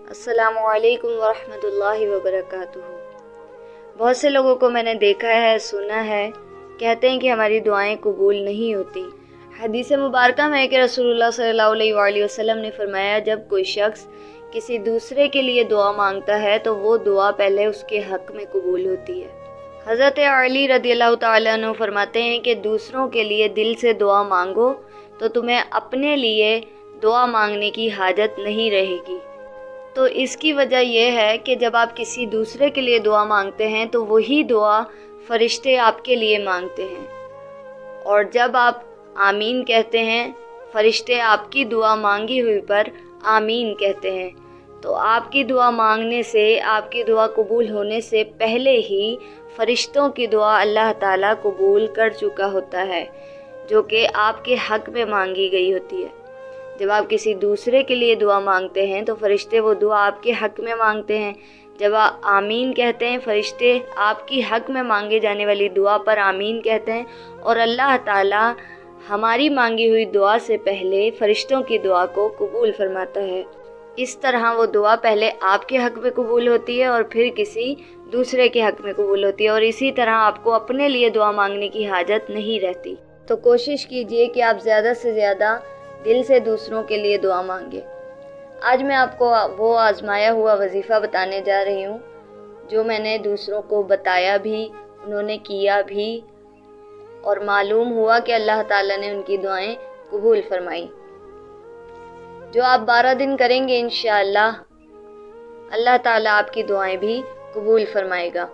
السلام علیکم ورحمۃ اللہ وبرکاتہ۔ بہت سے لوگوں کو میں نے دیکھا ہے، سنا ہے، کہتے ہیں کہ ہماری دعائیں قبول نہیں ہوتی۔ حدیث مبارکہ میں کہ رسول اللہ صلی اللہ علیہ وآلہ وسلم نے فرمایا، جب کوئی شخص کسی دوسرے کے لیے دعا مانگتا ہے تو وہ دعا پہلے اس کے حق میں قبول ہوتی ہے۔ حضرت علی رضی اللہ تعالیٰ عنہ فرماتے ہیں کہ دوسروں کے لیے دل سے دعا مانگو تو تمہیں اپنے لیے دعا مانگنے کی حاجت نہیں رہے گی۔ تو اس کی وجہ یہ ہے کہ جب آپ کسی دوسرے کے لیے دعا مانگتے ہیں تو وہی دعا فرشتے آپ کے لیے مانگتے ہیں، اور جب آپ آمین کہتے ہیں فرشتے آپ کی دعا مانگی ہوئی پر آمین کہتے ہیں۔ تو آپ کی دعا مانگنے سے، آپ کی دعا قبول ہونے سے پہلے ہی فرشتوں کی دعا اللہ تعالیٰ قبول کر چکا ہوتا ہے، جو کہ آپ کے حق میں مانگی گئی ہوتی ہے۔ جب آپ کسی دوسرے کے لیے دعا مانگتے ہیں تو فرشتے وہ دعا آپ کے حق میں مانگتے ہیں۔ جب آپ آمین کہتے ہیں، فرشتے آپ کی حق میں مانگے جانے والی دعا پر آمین کہتے ہیں، اور اللہ تعالیٰ ہماری مانگی ہوئی دعا سے پہلے فرشتوں کی دعا کو قبول فرماتا ہے۔ اس طرح وہ دعا پہلے آپ کے حق میں قبول ہوتی ہے اور پھر کسی دوسرے کے حق میں قبول ہوتی ہے، اور اسی طرح آپ کو اپنے لیے دعا مانگنے کی حاجت نہیں رہتی۔ تو کوشش کیجئے کہ آپ زیادہ سے زیادہ دل سے دوسروں کے لیے دعا مانگیں۔ آج میں آپ کو وہ آزمایا ہوا وظیفہ بتانے جا رہی ہوں جو میں نے دوسروں کو بتایا بھی، انہوں نے کیا بھی، اور معلوم ہوا کہ اللہ تعالیٰ نے ان کی دعائیں قبول فرمائی۔ جو آپ 12 دن کریں گے انشاءاللہ اللہ تعالیٰ آپ کی دعائیں بھی قبول فرمائے گا۔